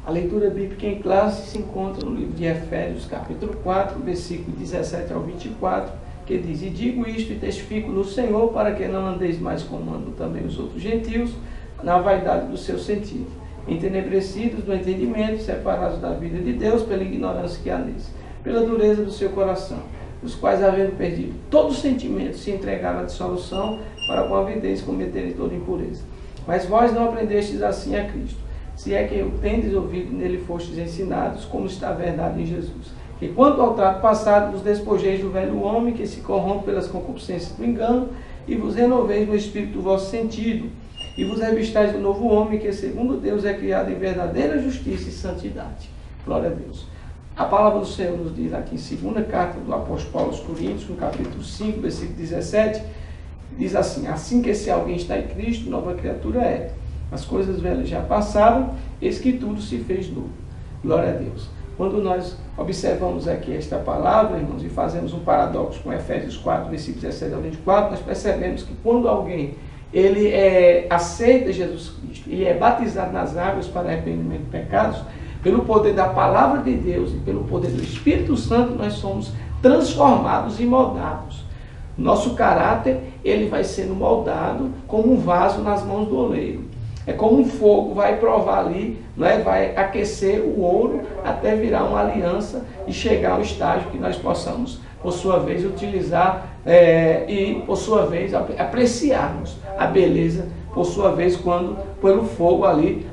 A leitura bíblica em classe se encontra no livro de Efésios, capítulo 4, versículo 17 ao 24, que diz: E digo isto e testifico no Senhor, para que não andeis mais como andam também os outros gentios, na vaidade do seu sentido, entenebrecidos do entendimento, separados da vida de Deus pela ignorância que há neles, pela dureza do seu coração, os quais, havendo perdido todo o sentimento, se entregaram à dissolução, para com avidez cometerem toda impureza. Mas vós não aprendestes assim a Cristo, se é que o tendes ouvido, nele fostes ensinados, como está a verdade em Jesus. Que quanto ao trato passado, vos despojeis do velho homem, que se corrompe pelas concupiscências do engano, e vos renoveis no espírito do vosso sentido, e vos revistais do novo homem, que segundo Deus é criado em verdadeira justiça e santidade. Glória a Deus. A palavra do Senhor nos diz aqui em segunda carta do apóstolo Paulo aos Coríntios, no capítulo 5, versículo 17, diz assim: assim que se alguém está em Cristo, nova criatura é. As coisas velhas já passaram, eis que tudo se fez novo. Glória a Deus. Quando nós observamos aqui esta palavra, irmãos, e fazemos um paradoxo com Efésios 4, versículos 17 ao 24, nós percebemos que quando alguém aceita Jesus Cristo e é batizado nas águas para arrependimento de pecados, pelo poder da palavra de Deus e pelo poder do Espírito Santo, nós somos transformados e moldados. Nosso caráter, ele vai sendo moldado como um vaso nas mãos do oleiro. É como um fogo, vai provar ali, não é? Vai aquecer o ouro até virar uma aliança e chegar ao estágio que nós possamos, por sua vez, utilizar e, por sua vez, apreciarmos a beleza, por sua vez, quando pelo fogo ali,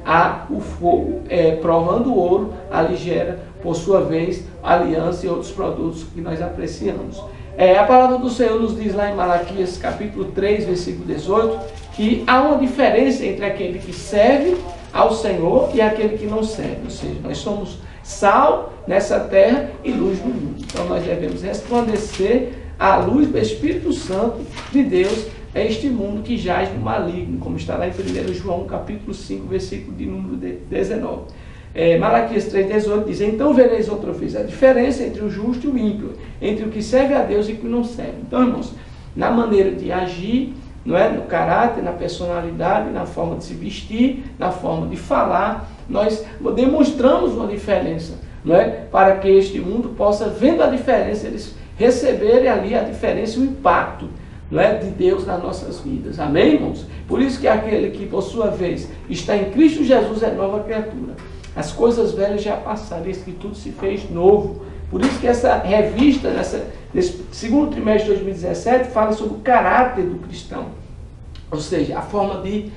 o fogo provando o ouro, ali gera, por sua vez, aliança e outros produtos que nós apreciamos. A palavra do Senhor nos diz lá em Malaquias capítulo 3, versículo 18, que há uma diferença entre aquele que serve ao Senhor e aquele que não serve. Ou seja, nós somos sal nessa terra e luz no mundo. Então nós devemos resplandecer a luz do Espírito Santo de Deus a este mundo que jaz no maligno, como está lá em 1 João capítulo 5, versículo de número 19. Malaquias 3,18 diz: então vereis outra vez a diferença entre o justo e o ímpio, entre o que serve a Deus e o que não serve. Então, irmãos, na maneira de agir, não é? No caráter, na personalidade, na forma de se vestir, na forma de falar, nós demonstramos uma diferença, não é? Para que este mundo possa, vendo a diferença, eles receberem ali a diferença e o impacto, não é, de Deus nas nossas vidas. Amém, irmãos? Por isso que aquele que, por sua vez, está em Cristo Jesus é nova criatura. As coisas velhas já passaram, eis que tudo se fez novo. Por isso que essa revista, nesse segundo trimestre de 2017, fala sobre o caráter do cristão. Ou seja, a forma de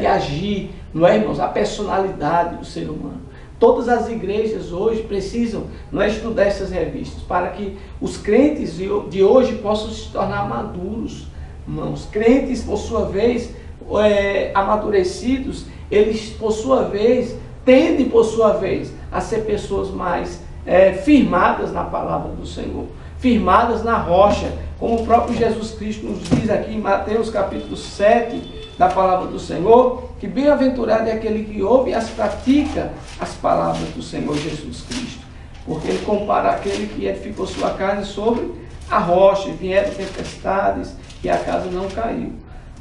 agir, não é, irmãos? A personalidade do ser humano. Todas as igrejas hoje precisam estudar essas revistas para que os crentes de hoje possam se tornar maduros. Irmãos, crentes, por sua vez, amadurecidos, eles, por sua vez, tendem, por sua vez, a ser pessoas mais firmadas na palavra do Senhor, firmadas na rocha, como o próprio Jesus Cristo nos diz aqui em Mateus capítulo 7, da palavra do Senhor, que bem-aventurado é aquele que ouve e as pratica as palavras do Senhor Jesus Cristo, porque ele compara aquele que edificou sua casa sobre a rocha, e vieram tempestades e a casa não caiu.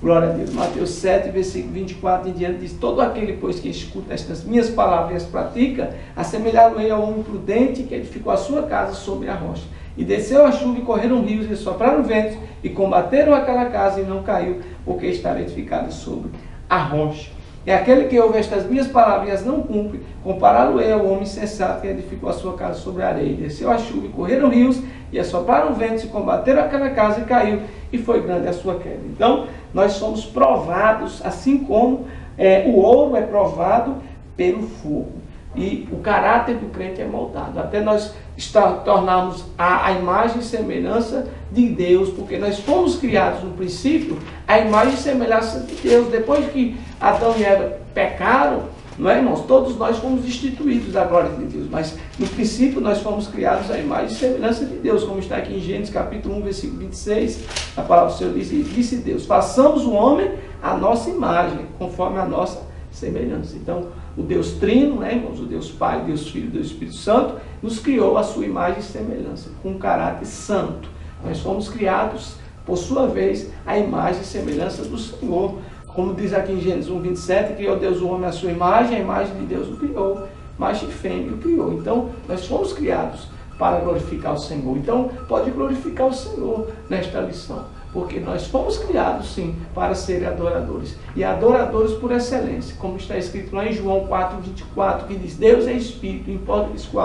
Glória a Deus. Mateus 7, versículo 24 em diante diz: todo aquele, pois, que escuta estas minhas palavras e as pratica, assemelhado-ei ao homem prudente que edificou a sua casa sobre a rocha. E desceu a chuva e correram rios e sopraram ventos e combateram aquela casa e não caiu, porque estava edificada sobre a rocha. É aquele que ouve estas minhas palavras e as não cumpre, compará-lo-ei ao homem sensato que edificou a sua casa sobre a areia. E desceu a chuva e correram rios e assopraram ventos e combateram aquela casa e caiu, e foi grande a sua queda. Então, nós somos provados, assim como o ouro é provado pelo fogo. E o caráter do crente é moldado, até nós tornarmos a imagem e semelhança de Deus, porque nós fomos criados no princípio a imagem e semelhança de Deus. Depois que Adão e Eva pecaram, não é, irmãos? Todos nós fomos destituídos da glória de Deus, mas no princípio nós fomos criados a imagem e semelhança de Deus, como está aqui em Gênesis capítulo 1, versículo 26, a palavra do Senhor diz: disse Deus, façamos o homem à nossa imagem, conforme a nossa semelhança. Então, o Deus Trino, né, irmãos? O Deus Pai, Deus Filho e Deus Espírito Santo nos criou a sua imagem e semelhança, com um caráter santo. Nós fomos criados, por sua vez, a imagem e semelhança do Senhor. Como diz aqui em Gênesis 1, 27, criou Deus o homem à sua imagem, a imagem de Deus o criou. macho e fêmea o criou. Então, nós fomos criados para glorificar o Senhor. Então, pode glorificar o Senhor nesta lição, porque nós fomos criados, sim, para serem adoradores, e adoradores por excelência, como está escrito lá em João 4:24, que diz: Deus é Espírito, importa que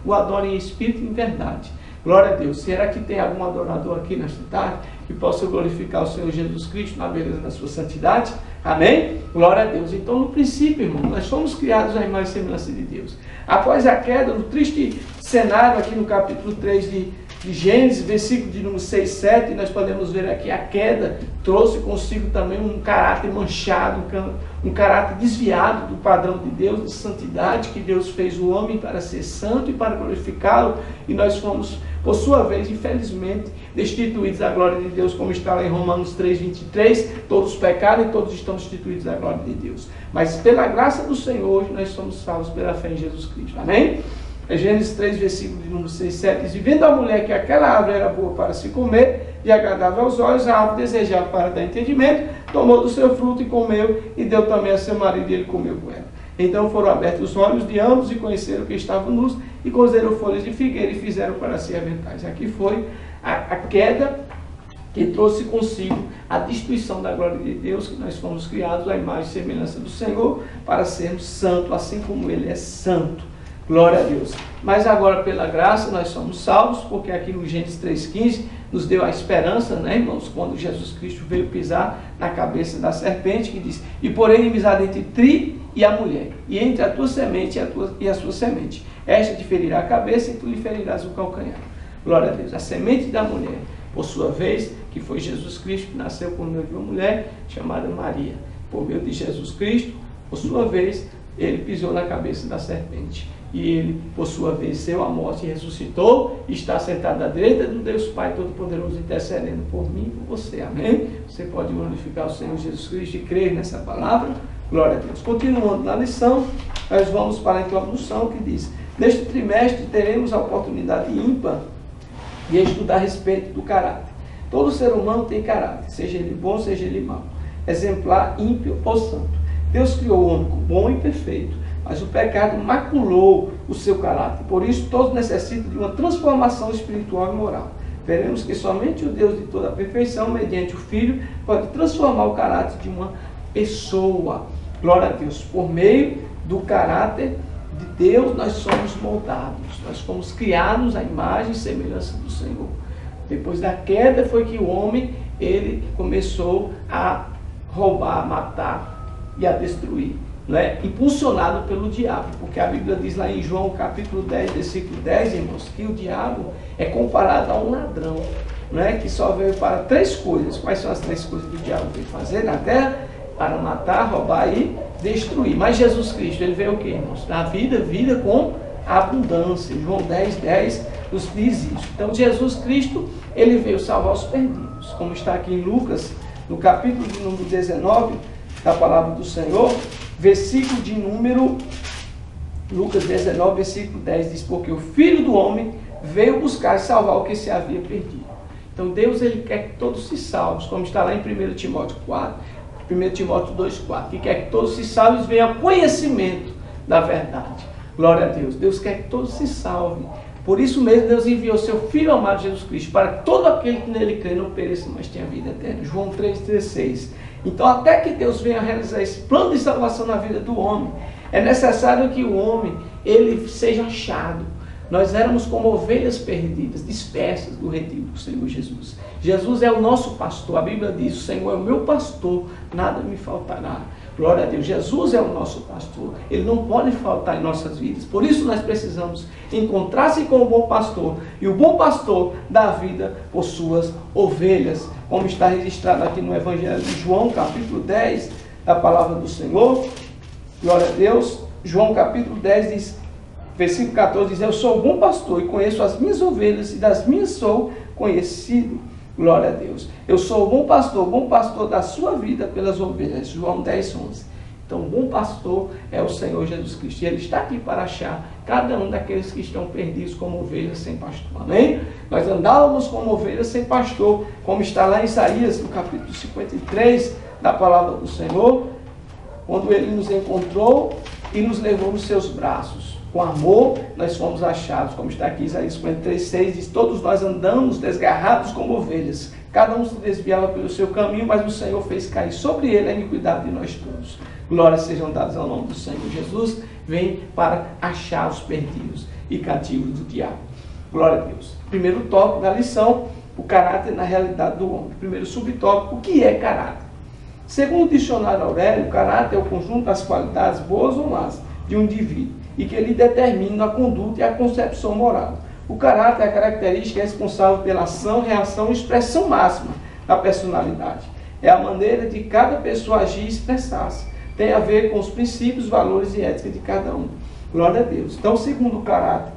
o adorem em Espírito e em verdade. Glória a Deus. Será que tem algum adorador aqui nesta tarde que possa glorificar o Senhor Jesus Cristo na beleza da sua santidade? Amém? Glória a Deus. Então, no princípio, irmão, nós fomos criados à imagem e semelhança de Deus. Após a queda, no triste cenário aqui no capítulo 3 de Gênesis, versículo de número 6, 7, nós podemos ver aqui a queda trouxe consigo também um caráter manchado, um caráter desviado do padrão de Deus, de santidade, que Deus fez o homem para ser santo e para glorificá-lo, e nós fomos, por sua vez, infelizmente, destituídos da glória de Deus, como está lá em Romanos 3:23, todos pecaram e todos estão destituídos da glória de Deus. Mas pela graça do Senhor, hoje nós somos salvos pela fé em Jesus Cristo. Amém? Gênesis 3, versículo de número 6, 7, diz: e vendo a mulher que aquela árvore era boa para se comer e agradável aos olhos, a árvore desejável para dar entendimento, tomou do seu fruto e comeu, e deu também a seu marido, e ele comeu com ela. Então foram abertos os olhos de ambos e conheceram que estavam nus, e cozeram folhas de figueira e fizeram para si aventais. Aqui foi a queda que trouxe consigo a destruição da glória de Deus, que nós fomos criados à imagem e semelhança do Senhor, para sermos santos, assim como Ele é santo. Glória a Deus. Mas agora, pela graça, nós somos salvos, porque aqui no Gênesis 3,15 nos deu a esperança, né, irmãos, quando Jesus Cristo veio pisar na cabeça da serpente, que diz: e porém inimizade entre ti e a mulher, e entre a tua semente e a sua semente. Esta te ferirá a cabeça, e tu lhe ferirás o calcanhar. Glória a Deus. A semente da mulher, por sua vez, que foi Jesus Cristo, que nasceu por meio de uma mulher chamada Maria. Por meio de Jesus Cristo, por sua vez, ele pisou na cabeça da serpente. E ele, por sua vez, venceu a morte e ressuscitou, e está sentado à direita do Deus Pai Todo-Poderoso, intercedendo por mim e por você. Amém? Você pode glorificar o Senhor Jesus Cristo e crer nessa palavra. Glória a Deus. Continuando na lição, nós vamos para a introdução, que diz: neste trimestre teremos a oportunidade ímpar de estudar a respeito do caráter. Todo ser humano tem caráter, seja ele bom, seja ele mau, exemplar, ímpio ou santo. Deus criou o homem bom e perfeito, mas o pecado maculou o seu caráter. Por isso, todos necessitam de uma transformação espiritual e moral. Veremos que somente o Deus de toda a perfeição, mediante o Filho, pode transformar o caráter de uma pessoa. Glória a Deus. Por meio do caráter de Deus, nós somos moldados. Nós fomos criados à imagem e semelhança do Senhor. Depois da queda foi que o homem, ele começou a roubar, a matar e a destruir. Não é? Impulsionado pelo diabo, porque a Bíblia diz lá em João capítulo 10, versículo 10, irmãos, que o diabo é comparado a um ladrão, não é? Que só veio para três coisas. Quais são as três coisas que o diabo veio fazer na terra? Para matar, roubar e destruir. Mas Jesus Cristo, ele veio o quê, irmãos? Dar vida com abundância. João 10, 10 nos diz isso. Então Jesus Cristo, ele veio salvar os perdidos, como está aqui em Lucas, no capítulo de número 19 da palavra do Senhor, versículo de número, Lucas 19, versículo 10, diz: porque o Filho do Homem veio buscar e salvar o que se havia perdido. Então Deus, ele quer que todos se salvem, como está lá em 1 Timóteo 2,4, que quer que todos se salvem e venham ao conhecimento da verdade. Glória a Deus. Deus quer que todos se salvem. Por isso mesmo Deus enviou seu Filho amado Jesus Cristo, para que todo aquele que nele crê não pereça, mas tenha vida eterna. João 3,16. Então, até que Deus venha realizar esse plano de salvação na vida do homem, é necessário que o homem, ele seja achado. Nós éramos como ovelhas perdidas, dispersas do redil do Senhor Jesus. Jesus é o nosso pastor. A Bíblia diz: o Senhor é o meu pastor, nada me faltará. Glória a Deus. Jesus é o nosso pastor. Ele não pode faltar em nossas vidas. Por isso nós precisamos encontrar-se com o bom pastor. E o bom pastor dá vida por suas ovelhas. Como está registrado aqui no Evangelho de João, capítulo 10, da palavra do Senhor. Glória a Deus. João capítulo 10 diz, versículo 14 diz: eu sou o bom pastor e conheço as minhas ovelhas, e das minhas sou conhecido. Glória a Deus. Eu sou o bom pastor da sua vida pelas ovelhas. João 10, 11. Então, o bom pastor é o Senhor Jesus Cristo. E ele está aqui para achar cada um daqueles que estão perdidos como ovelhas sem pastor. Amém? Nós andávamos como ovelhas sem pastor, como está lá em Isaías, no capítulo 53, da palavra do Senhor, quando ele nos encontrou e nos levou nos seus braços. Com amor nós fomos achados, como está aqui Isaías 43:6, diz: todos nós andamos desgarrados como ovelhas, cada um se desviava pelo seu caminho, mas o Senhor fez cair sobre ele a iniquidade de nós todos. Glórias sejam dadas ao nome do Senhor. Jesus vem para achar os perdidos e cativos do diabo. Glória a Deus. Primeiro tópico da lição: o caráter na realidade do homem. Primeiro subtópico: o que é caráter? Segundo o dicionário Aurélio, caráter é o conjunto das qualidades boas ou más de um indivíduo e que ele determina a conduta e a concepção moral. O caráter é a característica responsável pela ação, reação e expressão máxima da personalidade. É a maneira de cada pessoa agir e expressar-se. Tem a ver com os princípios, valores e ética de cada um. Glória a Deus. Então, segundo o caráter,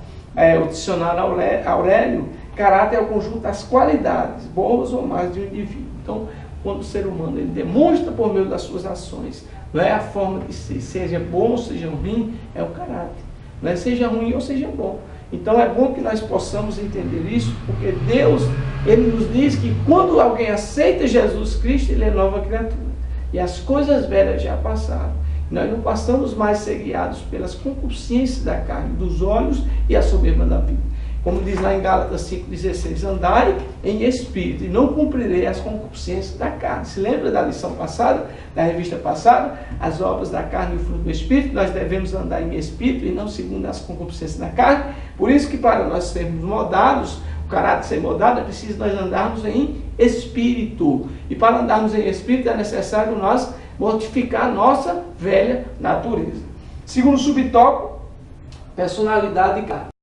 o dicionário Aurélio, caráter é o conjunto das qualidades boas ou más de um indivíduo. Então, quando o ser humano ele demonstra por meio das suas ações, não é a forma de ser, seja bom ou seja ruim, é o caráter. Não é seja ruim ou seja bom. Então é bom que nós possamos entender isso, porque Deus, ele nos diz que quando alguém aceita Jesus Cristo, ele é nova criatura. E as coisas velhas já passaram. Nós não passamos mais a ser guiados pelas concupiscências da carne, dos olhos e a soberba da vida. Como diz lá em Gálatas 5,16, andai em espírito e não cumprirei as concupiscências da carne. Se lembra da lição passada, da revista passada? As obras da carne e o fruto do espírito, nós devemos andar em espírito e não segundo as concupiscências da carne. Por isso que para nós sermos moldados, o caráter ser moldado, é preciso nós andarmos em espírito. E para andarmos em espírito é necessário nós mortificar a nossa velha natureza. Segundo subtópico, personalidade e caráter.